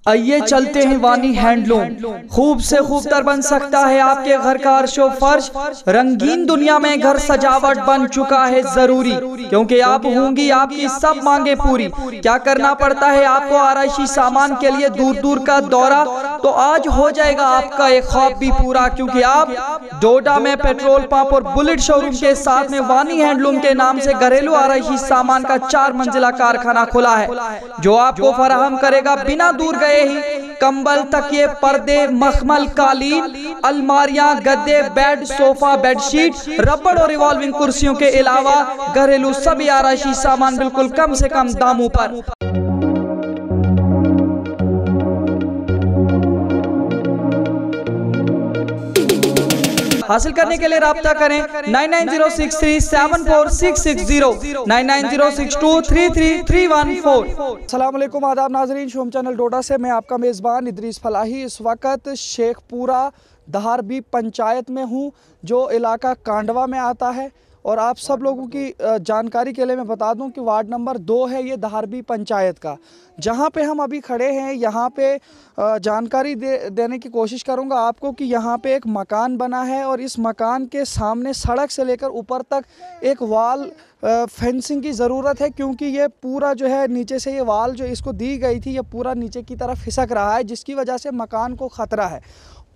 आइए चलते हैं वानी हैंडलूम। खूब से खूब तर बन सकता है आपके घर का अर्शो फर्श। रंगीन दुनिया में घर सजावट बन चुका है जरूरी, क्योंकि आप होंगी आपकी सब मांगे पूरी। क्या करना पड़ता है आपको आराइशी सामान के लिए दूर दूर का दौरा, तो आज हो जाएगा आपका एक ख्वाब भी पूरा, क्योंकि आप डोडा में पेट्रोल पंप और बुलेट शोरूम के साथ में वानी हैंडलूम के नाम से घरेलू आराइशी सामान का 4 मंजिला कारखाना खुला है, जो आपको फराहम करेगा बिना दूर गए ही कंबल, तकिए, पर्दे, मखमल, कालीन, अलमारियां, गद्दे, बेड, सोफा, बेडशीट, रबड़ और रिवॉल्विंग कुर्सियों के अलावा घरेलू सभी आराइशी सामान बिल्कुल कम से कम दामों पर। हासिल करने के लिए राब्ता करें 9906374660, 9906233314। अस्सलाम वालेकुम, आदाब नाजरीन। शोम चैनल डोडा से मैं आपका मेज़बान इदरीस फलाही इस वक्त शेखपुरा दहारबी पंचायत में हूँ, जो इलाका कांडवा में आता है। और आप सब लोगों की जानकारी के लिए मैं बता दूं कि वार्ड नंबर 2 है ये दहारबी पंचायत का। जहां पे हम अभी खड़े हैं यहाँ पे जानकारी देने की कोशिश करूंगा आपको कि यहाँ पे एक मकान बना है और इस मकान के सामने सड़क से लेकर ऊपर तक एक वाल फेंसिंग की ज़रूरत है, क्योंकि ये पूरा जो है नीचे से ये वाल जो इसको दी गई थी ये पूरा नीचे की तरफ खिसक रहा है, जिसकी वजह से मकान को ख़तरा है।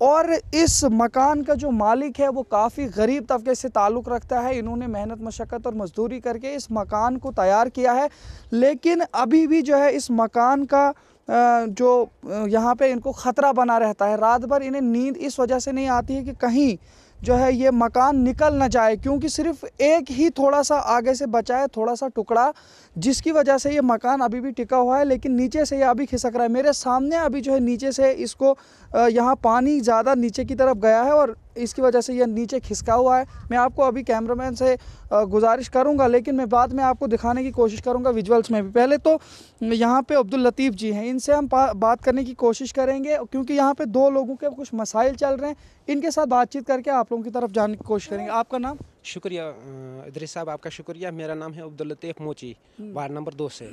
और इस मकान का जो मालिक है वो काफ़ी गरीब तबके से ताल्लुक़ रखता है। इन्होंने मेहनत मशक्क़त और मज़दूरी करके इस मकान को तैयार किया है, लेकिन अभी भी जो है इस मकान का जो यहाँ पे इनको ख़तरा बना रहता है। रात भर इन्हें नींद इस वजह से नहीं आती है कि कहीं जो है ये मकान निकल ना जाए, क्योंकि सिर्फ एक ही थोड़ा सा आगे से बचा है, थोड़ा सा टुकड़ा, जिसकी वजह से ये मकान अभी भी टिका हुआ है, लेकिन नीचे से ये अभी खिसक रहा है। मेरे सामने अभी जो है नीचे से इसको यहाँ पानी ज़्यादा नीचे की तरफ गया है और इसकी वजह से ये नीचे खिसका हुआ है। मैं आपको अभी कैमरामैन से गुजारिश करूंगा, लेकिन मैं बाद में आपको दिखाने की कोशिश करूंगा विजुअल्स में भी। पहले तो यहाँ पे अब्दुल लतीफ़ जी हैं, इनसे हम बात करने की कोशिश करेंगे, क्योंकि यहाँ पे 2 लोगों के कुछ मसाइल चल रहे हैं। इनके साथ बातचीत करके आप लोगों की तरफ जाने की कोशिश करेंगे। आपका नाम? शुक्रिया इदरीस साहब, आपका शुक्रिया। मेरा नाम है अब्दुल लतीफ़ मोची, वार्ड नंबर 2 से।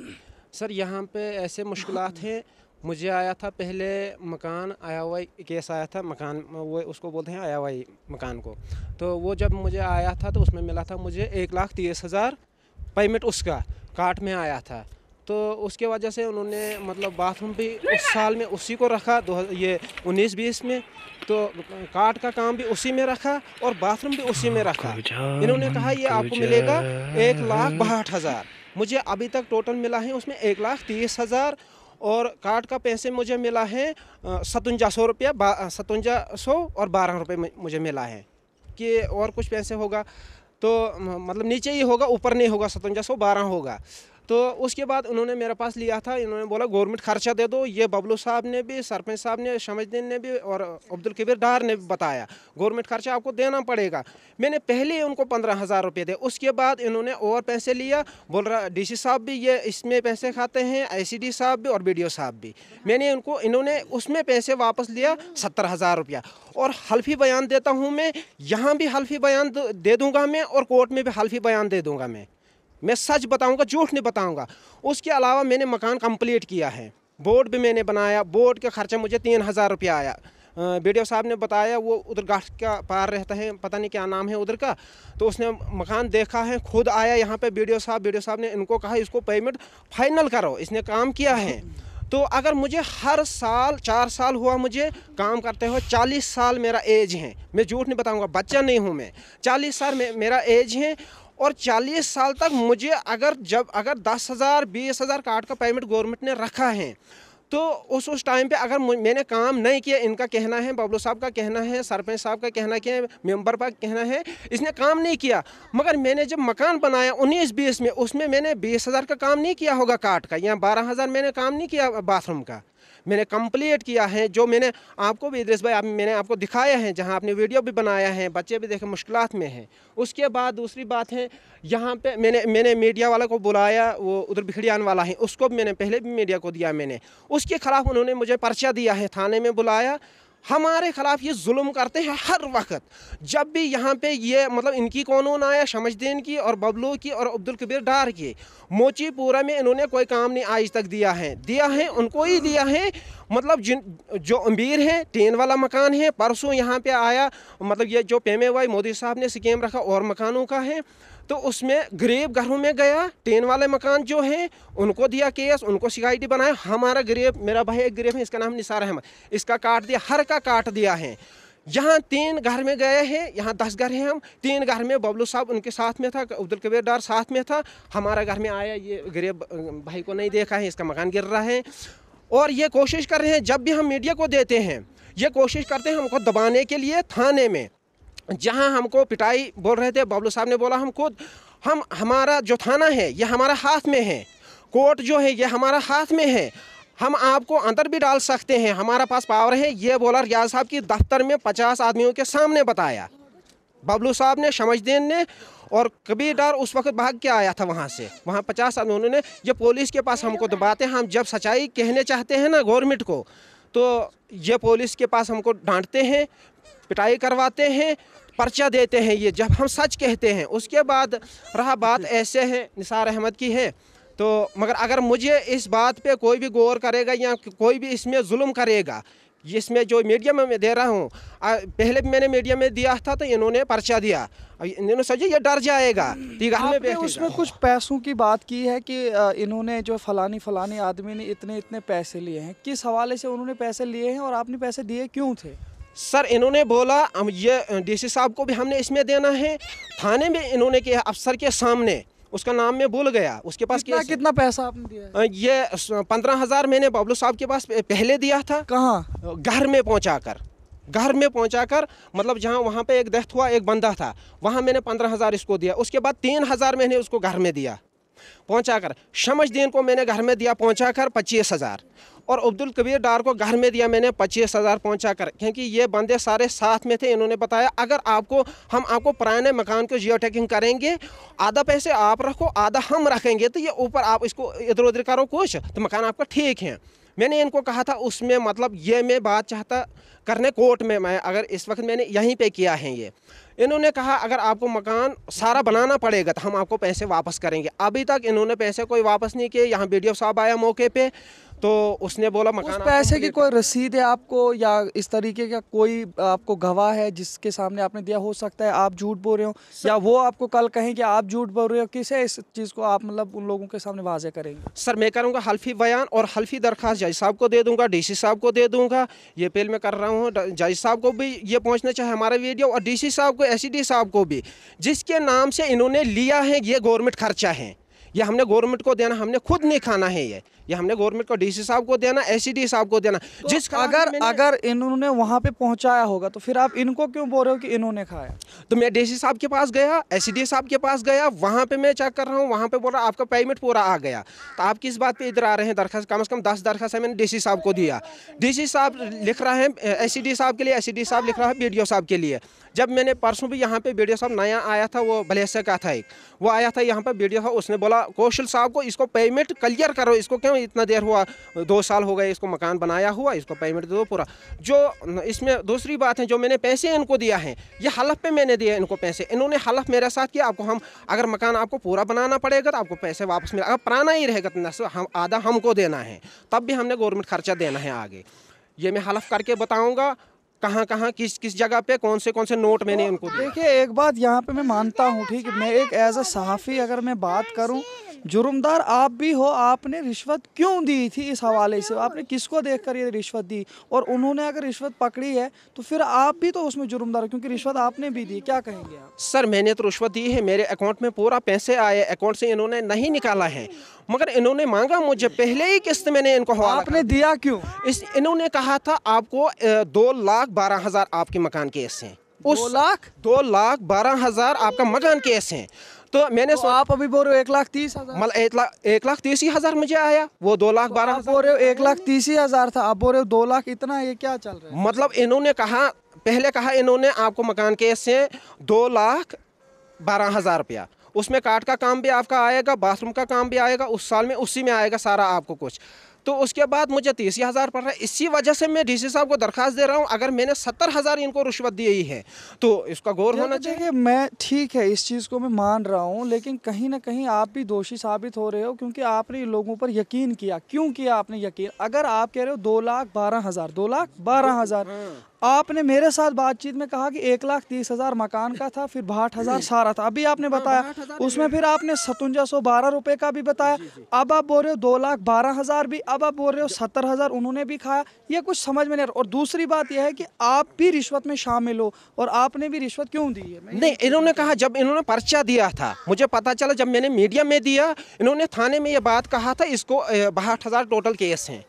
सर यहाँ पे ऐसे मुश्किलात हैं। मुझे आया था पहले मकान आया हुआ केस आया था, मकान वो उसको बोलते हैं आया हुआ मकान को। तो वो जब मुझे आया था तो उसमें मिला था मुझे 1,30,000 पेमेंट, उसका काट में आया था। तो उसके वजह से उन्होंने मतलब बाथरूम भी उस साल में उसी को रखा, ये 19-20 में, तो काट का काम भी उसी में रखा और बाथरूम भी उसी में रखा। इन्होंने कहा ये आपको मिलेगा 1,62,000। मुझे अभी तक टोटल मिला है उसमें 1,30,000 और काट का पैसे मुझे मिला है 5700 रुपया, 5700 और 12 रुपये मुझे मिला है। कि और कुछ पैसे होगा तो मतलब नीचे ही होगा, ऊपर नहीं होगा, 5700 12 होगा। तो उसके बाद उन्होंने मेरे पास लिया था, इन्होंने बोला गवर्नमेंट खर्चा दे दो। ये बबलू साहब ने भी, सरपंच साहब ने, शमसुद्दीन ने भी और अब्दुल कबीर डार ने भी बताया गवर्नमेंट खर्चा आपको देना पड़ेगा। मैंने पहले उनको 15,000 रुपये दे, उसके बाद इन्होंने और पैसे लिया। बोल रहा डीसी साहब भी ये इसमें पैसे खाते हैं, आईसीडी साहब भी और बीडीओ साहब भी। मैंने इन्होंने उसमें पैसे वापस लिया 70,000 रुपया। और हल्फी बयान देता हूँ मैं, यहाँ भी हल्फी बयान दे दूँगा मैं और कोर्ट में भी हल्फी बयान दे दूँगा मैं सच बताऊंगा, झूठ नहीं बताऊंगा। उसके अलावा मैंने मकान कंप्लीट किया है, बोर्ड भी मैंने बनाया, बोर्ड का खर्चा मुझे 3,000 रुपया आया। वीडियो साहब ने बताया वो उधर घाट का पार रहता है, पता नहीं क्या नाम है उधर का, तो उसने मकान देखा है, खुद आया यहाँ पे वीडियो साहब ने इनको कहा इसको पेमेंट फाइनल करो, इसने काम किया है। तो अगर मुझे हर साल 4 साल हुआ मुझे काम करते हुए, 40 साल मेरा एज है, मैं झूठ नहीं बताऊँगा, बच्चा नहीं हूँ मैं, 40 साल मेरा एज है। और 40 साल तक मुझे अगर 10,000 20,000 काट का पेमेंट गवर्नमेंट ने रखा है, तो उस टाइम पे अगर मैंने काम नहीं किया, इनका कहना है, बबलू साहब का कहना है, सरपंच साहब का कहना है, मेंबर का कहना है, इसने काम नहीं किया। मगर मैंने जब मकान बनाया 19-20 में, उसमें मैंने 20,000 का काम नहीं किया होगा काट का, या 12,000 मैंने काम नहीं किया बाथरूम का, मैंने कंप्लीट किया है। जो मैंने आपको भी इदरीस भाई मैंने आपको दिखाया है, जहां आपने वीडियो भी बनाया है, बच्चे भी देखे मुश्किलात में हैं। उसके बाद दूसरी बात है, यहाँ पे मैंने मीडिया वाला को बुलाया, वो उधर भिखड़ियान वाला है, उसको भी मैंने पहले भी मीडिया को दिया मैंने, उसके खिलाफ उन्होंने मुझे पर्चा दिया है, थाने में बुलाया। हमारे खिलाफ ये जुल्म करते हैं हर वक्त। जब भी यहाँ पे ये मतलब इनकी कानून आया, शमशदीन की और बबलू की और अब्दुल कबीर डार की, मोचीपुरा में इन्होंने कोई काम नहीं आज तक दिया है उनको ही दिया है। मतलब जिन जो अमीर हैं, टीन वाला मकान है, परसों यहाँ पे आया, मतलब ये जो PMAY मोदी साहब ने स्कीम रखा और मकानों का है, तो उसमें गरीब घरों में गया, टीन वाले मकान जो हैं उनको दिया केस, उनको सिक्योरिटी बनाया। हमारा गरीब, मेरा भाई एक गरीब है, इसका नाम निसार अहमद, इसका काट दिया, हर का काट दिया है। यहाँ 3 घर में गए हैं, यहाँ 10 घर हैं, हम 3 घर में बबलू साहब उनके साथ में था, अब्दुल कबीर डार साथ में था, हमारा घर में आया, ये गरीब भाई को नहीं देखा है, इसका मकान गिर रहा है। और ये कोशिश कर रहे हैं, जब भी हम मीडिया को देते हैं ये कोशिश करते हैं हमको दबाने के लिए। थाने में जहां हमको पिटाई बोल रहे थे, बबलू साहब ने बोला हम खुद हमारा जो थाना है ये हमारा हाथ में है, कोर्ट जो है ये हमारा हाथ में है, हम आपको अंदर भी डाल सकते हैं, हमारा पास पावर है। ये बोला रियाज साहब की दफ्तर में 50 आदमियों के सामने बताया बबलू साहब ने, शमशदीन ने, और कबीर डार उस वक्त भाग के आया था वहाँ से। वहाँ 50 आदमी उन्होंने, ये पुलिस के पास हमको दबाते हैं, हम जब सच्चाई कहने चाहते हैं ना गवर्नमेंट को, तो ये पुलिस के पास हमको डांटते हैं, पिटाई करवाते हैं, पर्चा देते हैं। ये जब हम सच कहते हैं, उसके बाद रहा बात ऐसे है निसार अहमद की है, तो मगर अगर मुझे इस बात पे कोई भी गौर करेगा या कोई भी इसमें जुल्म करेगा, इसमें जो मीडिया में मैं दे रहा हूँ, पहले भी मैंने मीडिया में दिया था तो इन्होंने पर्चा दिया, इन्होंने सोचा ये डर जाएगा तो घर में बैठेगा। उसमें कुछ पैसों की बात की है कि इन्होंने जो फलानी आदमी ने इतने पैसे लिए हैं, किस हवाले से उन्होंने पैसे लिए हैं और आपने पैसे दिए क्यों थे? सर इन्होंने बोला हम ये DC साहब को भी हमने इसमें देना है, थाने में इन्होंने किया अफसर के सामने, उसका नाम मैं भूल गया, उसके पास कितना पैसा आपने दिया है? ये 15,000 मैंने बबलू साहब के पास पहले दिया था। कहाँ? घर में पहुंचाकर मतलब जहां वहां पे एक डेथ हुआ, एक बंदा था, वहां मैंने 15,000 इसको दिया। उसके बाद 3,000 मैंने उसको घर में दिया पहुंचाकर। शमशदीन को मैंने घर में दिया पहुंचाकर 25,000, और अब्दुल कबीर डार को घर में दिया मैंने 25,000 पहुंचाकर, क्योंकि ये बंदे सारे साथ में थे। इन्होंने बताया अगर हम आपको पुराने मकान को जियो टैगिंग करेंगे, आधा पैसे आप रखो, आधा हम रखेंगे, तो ये ऊपर आप इसको इधर उधर करो कुछ, तो मकान आपका ठीक है। मैंने इनको कहा था उसमें, मतलब ये मैं बात चाहता करने कोर्ट में, मैं अगर इस वक्त मैंने यहीं पे किया है ये, इन्होंने कहा अगर आपको मकान सारा बनाना पड़ेगा तो हम आपको पैसे वापस करेंगे। अभी तक इन्होंने पैसे कोई वापस नहीं किए। यहाँ BDO साहब आया मौके पे, तो उसने बोला मकान, पैसे की कोई रसीद है आपको या इस तरीके का कोई आपको गवाह है जिसके सामने आपने दिया? हो सकता है आप झूठ बोल रहे हो या वो आपको कल कहें कि आप झूठ बोल रहे हो, किसे इस चीज़ को आप मतलब उन लोगों के सामने वाज़े करेंगे? सर मैं करूँगा हल्फी बयान और हल्फी दरख्वास्त जज साहब को दे दूँगा, DC साहब को दे दूँगा। ये पहले मैं कर रहा हूँ, जज साहब को भी ये पहुँचना चाहिए हमारा वीडियो, और DC साहब को, SED साहब को भी, जिसके नाम से इन्होंने लिया है ये गवर्नमेंट खर्चा है, ये हमने गवर्नमेंट को देना, हमने खुद नहीं खाना है ये हमने गवर्नमेंट को, DC साहब को देना, SED साहब को देना। तो जिस अगर इन्होंने वहां पे पहुंचाया होगा तो फिर आप इनको क्यों बोल रहे हो कि इन्होंने खाया? तो मैं DC साहब के पास गया, SED साहब के पास गया, वहां पे मैं चेक कर रहा हूँ, वहां पे बोल रहा आपका पेमेंट पूरा आ गया, तो आप किस बात पे इधर आ रहे हैं? दरखास्त कम से कम 10 दरखास्त है मैंने DC साहब को दिया। DC साहब लिख रहा है SED साहब के लिए, SED साहब लिख रहा है BDO साहब के लिए। जब मैंने परसों भी यहाँ पे BDO साहब नया आया था, वो भलेसा का था एक, वो आया था यहाँ पर BDO साहब, उसने बोला कौशल साहब को इसको पेमेंट क्लियर करो, इसको क्यों इतना देर हुआ, 2 साल हो गए इसको मकान बनाया हुआ, इसको पेमेंट दो पूरा। जो इसमें दूसरी बात है, जो मैंने पैसे इनको दिया है, ये हलफ पे मैंने दिया इनको पैसे, इन्होंने हलफ मेरे साथ किया आपको हम अगर मकान आपको पूरा बनाना पड़ेगा तो आपको पैसे वापस मिले, अगर पुराना ही रहेगा तो हम आधा हमको देना है, तब भी हमने गवर्नमेंट खर्चा देना है आगे। ये मैं हलफ करके बताऊँगा कहाँ कहाँ किस जगह पे कौन से नोट मैंने उनको दिए। देखिए एक बात यहाँ पे मैं मानता हूँ, ठीक है, मैं एक एज अ सहाफ़ी अगर मैं बात करूँ, जुर्मदार आप भी हो, आपने रिश्वत क्यों दी थी? इस हवाले से आपने किसको देखकर ये रिश्वत दी? और उन्होंने अगर रिश्वत पकड़ी है तो फिर आप भी तो उसमें जुर्मदार हो, क्योंकि रिश्वत आपने भी दी। क्या कहेंगे आप? सर मैंने तो रिश्वत दी है, मेरे अकाउंट में पूरा पैसे आए, अकाउंट से इन्होंने नहीं निकाला है, मगर इन्होंने मांगा मुझे पहले ही किस्त मैंने इनको हवाला। आपने दिया क्यों? इन्होंने कहा था आपको 2,12,000 आपके मकान केस हैं, 2,12,000 आपका मकान केस हैं। तो मैंने तो आप अभी बोल रहे हो 1,30,000, मतलब 1,30,000 मुझे आया, वो 2,12,000 बोल रहे हो 1,30,000 था, आप बोल रहे हो 2 लाख, इतना ये क्या चल रहा है? मतलब इन्होंने कहा, पहले कहा इन्होंने आपको मकान केस से 2,12,000 रुपया, उसमें काट का काम भी आपका आएगा, बाथरूम का काम भी आएगा, उस साल में उसी में आएगा सारा आपको कुछ। तो उसके बाद मुझे 30,000 पड़ रहा है। इसी वजह से मैं डीसी साहब को दरखास्त दे रहा हूँ, अगर मैंने 70,000 इनको रिश्वत दी है तो इसका गौर होना चाहिए। मैं ठीक है, इस चीज़ को मैं मान रहा हूँ, लेकिन कहीं ना कहीं आप भी दोषी साबित हो रहे हो, क्योंकि आपने लोगों पर यकीन किया। क्यों किया आपने यकीन? अगर आप कह रहे हो 2,12,000, 2,12,000, आपने मेरे साथ बातचीत में कहा कि 1,30,000 मकान का था, फिर 62,000 सारा था, अभी आपने बताया उसमें फिर आपने 5712 रुपए का भी बताया। अब आप बोल रहे हो 2,12,000 भी, अब आप बोल रहे हो 70,000 उन्होंने भी खाया। ये कुछ समझ में नहीं आ रहा। और दूसरी बात यह है कि आप भी रिश्वत में शामिल हो, और आपने भी रिश्वत क्यों दी है? नहीं, इन्होंने कहा, जब इन्होंने पर्चा दिया था, मुझे पता चला जब मैंने मीडिया में दिया, इन्होंने थाने में ये बात कहा था, इसको 62,000 टोटल केस हैं।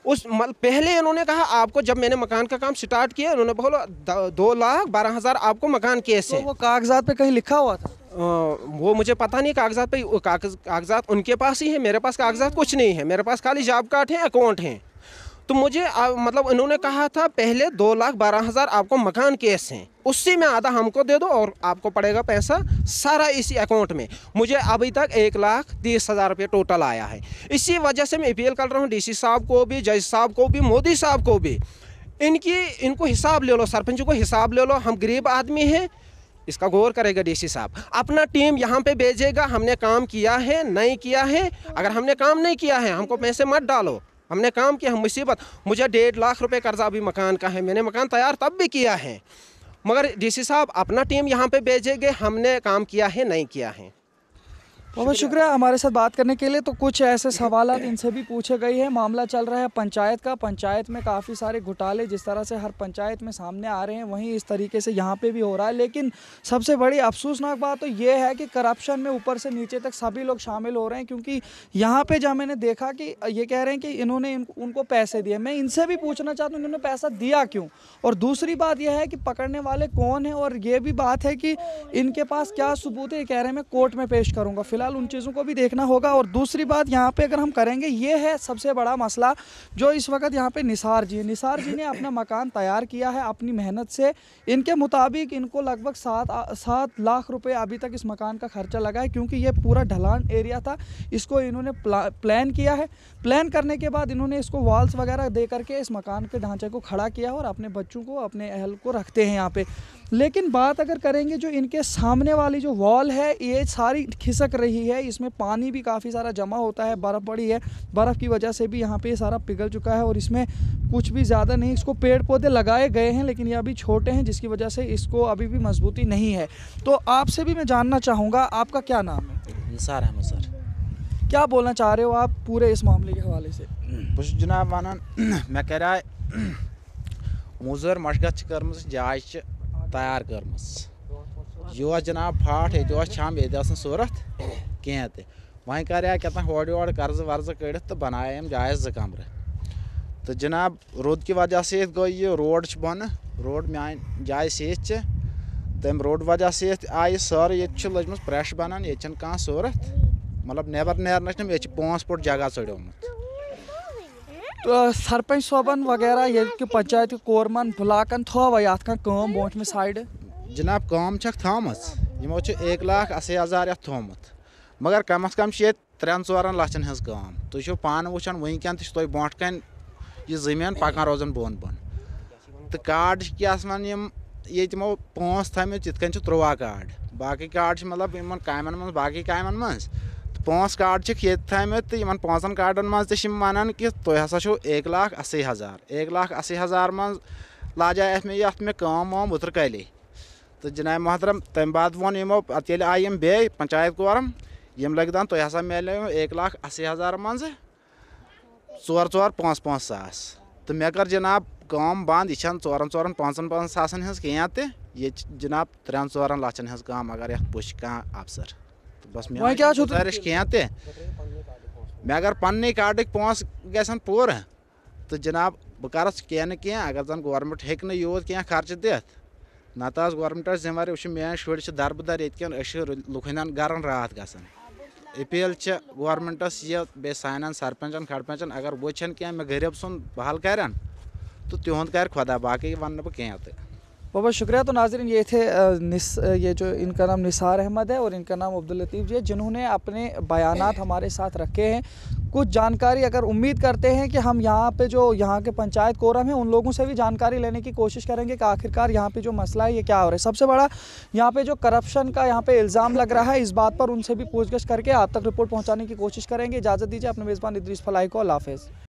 पहले इन्होंने कहा आपको, जब मैंने मकान का काम स्टार्ट किया, इन्होंने बोला 2,12,000 आपको मकान केस है। तो वो कागजात पे कहीं लिखा हुआ था? वो मुझे पता नहीं, कागजात पे कागजात उनके पास ही है, मेरे पास कागजात कुछ नहीं है, मेरे पास खाली जॉब कार्ड है, अकाउंट है। तो मुझे मतलब इन्होंने कहा था पहले 2,12,000 आपको मकान केस हैं, उससे में आधा हमको दे दो और आपको पड़ेगा पैसा सारा इसी अकाउंट में। मुझे अभी तक 1,30,000 रुपये टोटल आया है। इसी वजह से मैं अपील कर रहा हूँ डीसी साहब को भी, जज साहब को भी, मोदी साहब को भी, इनको हिसाब ले लो, सरपंच को हिसाब ले लो। हम गरीब आदमी हैं, इसका गौर करेगा डीसी साहब, अपना टीम यहाँ पे भेजेगा, हमने काम किया है नहीं किया है। अगर हमने काम नहीं किया है, हमको पैसे मत डालो, हमने काम किया, हम मुसीबत। मुझे 1.5 लाख रुपए कर्जा अभी मकान का है, मैंने मकान तैयार तब भी किया है, मगर डीसी साहब अपना टीम यहाँ पे भेजेंगे, हमने काम किया है नहीं किया है। बहुत शुक्रिया हमारे साथ बात करने के लिए। तो कुछ ऐसे सवालात इनसे भी पूछे गए हैं। मामला चल रहा है पंचायत का, पंचायत में काफ़ी सारे घोटाले जिस तरह से हर पंचायत में सामने आ रहे हैं, वहीं इस तरीके से यहाँ पे भी हो रहा है। लेकिन सबसे बड़ी अफसोसनाक बात तो ये है कि करप्शन में ऊपर से नीचे तक सभी लोग शामिल हो रहे हैं। क्योंकि यहाँ पे जहाँ मैंने देखा कि ये कह रहे हैं कि इन्होंने उनको पैसे दिए। मैं इनसे भी पूछना चाहता हूँ इन्होंने पैसा दिया क्यों, और दूसरी बात यह है कि पकड़ने वाले कौन है, और ये भी बात है कि इनके पास क्या सबूत है। ये कह रहे हैं मैं कोर्ट में पेश करूँगा, फिलहाल उन चीज़ों को भी देखना होगा। और दूसरी बात यहाँ पे अगर हम करेंगे, ये है सबसे बड़ा मसला जो इस वक्त यहाँ पे निसार जी ने अपना मकान तैयार किया है अपनी मेहनत से। इनके मुताबिक इनको लगभग 7 लाख रुपए अभी तक इस मकान का खर्चा लगा है, क्योंकि ये पूरा ढलान एरिया था। इसको इन्होंने प्लान किया है। प्लान करने के बाद इन्होंने इसको वॉल्स वगैरह दे करके इस मकान के ढांचे को खड़ा किया और अपने बच्चों को, अपने अहल को रखते हैं यहाँ पे। लेकिन बात अगर करेंगे, जो इनके सामने वाली जो वॉल है ये सारी खिसक रही है, इसमें पानी भी काफ़ी सारा जमा होता है, बर्फ़ पड़ी है, बर्फ़ की वजह से भी यहाँ पे सारा पिघल चुका है। और इसमें कुछ भी ज़्यादा नहीं, इसको पेड़ पौधे लगाए गए हैं लेकिन ये अभी छोटे हैं, जिसकी वजह से इसको अभी भी मजबूती नहीं है। तो आपसे भी मैं जानना चाहूँगा, आपका क्या नाम है? निसार अहमद सर। क्या बोलना चाह रहे हो आप पूरे इस मामले के हवाले से? बस जनाब वन मे कर मुजर मशगत कर्म जाय तैयार कर्म यह जनाब फाट ये छम ये सूरत कह वह कर होड़ योड़ कर्ज वर्ज कड़ तो बनाए जाए 2 कमरे। तो जनाब रोद की वजह से गई ये रोड बन, रोड मान जाए सत तम रोड वजह से आई सर ये लजम प्रेश बनान, ये कह सूरत मतलब नेबर नेरनस ये 5 फुट जगह चढ़ोमुत। तो सरपंच सोबन वगैरह ये पंचायत कोरमन बुलाकन थोव ये कम बोट में साइड जनाब कम थम यमो 1,80,000 थोमुत, मगर कम अज कम 3-4 लक्षन हज कम। तुम पान वुचान वनकन तुम ब्रोट कन यह जमीन पकान रोजान बोन बोन। तो कार्ड क्या वन ये तमो 5 थमित तिथ 13 कार्ड, बाकी कार्ड मतलब इन कामन मन बाकी कामन मन 5 कार्ड ये थमित। तो इन 5 कार्डन मज वन कि तुम हसा 1,80,000 1,80,000 मज लाजा अत मे कम वम उतर कले। तो जनाब मोहतरम तम बाद वो यमो पे आई बे पंचायत कोरम यम लग दान तुम हसा मिले 1,80,000 मज 4-4-5-5 सास। तो मे कर जनाब कम बंद, यह 4-4-5-5 सासन हज कह तो ये जनाब 3-4 लक्षन हज कम अगर ये पुश कह अफसर। तो बस मे गुजारिश कह तो मे अगर पन्ने कार्ड 5 गन पूर तो जनाब बह कर कह अगर जन गवर्नमेंट हेक यूत कह खर्च दित नत गवर्नमेंट जिम्मेवारी वो मेन शुर दरबदर ये लुकन गरन रात गसन। अपील गवर्नमेंटस ये बे सान सरपंचन खड़पंचन अगर वुचन कह मे गरीब सुन बहल कर तो तिहुंद कर खुदा, बाकी वन बह कह। बहुत शुक्रिया। तो नाज़रीन ये थे ये जो इनका नाम निसार अहमद है और इनका नाम अब्दुल लतीफ़ जी है, जिन्होंने अपने बयानात हमारे साथ रखे हैं। कुछ जानकारी अगर उम्मीद करते हैं कि हम यहाँ पे जो यहाँ के पंचायत कोरम है उन लोगों से भी जानकारी लेने की कोशिश करेंगे कि आखिरकार यहाँ पे जो मसला है ये क्या हो रहा है। सबसे बड़ा यहाँ पे जो करप्शन का यहाँ पे इल्ज़ाम लग रहा है, इस बात पर उनसे भी पूछगछ करके आप तक रिपोर्ट पहुँचाने की कोशिश करेंगे। इजाज़त दीजिए, अपने मेज़बान इदरीस फलाही को अल्लाह हाफ़िज़।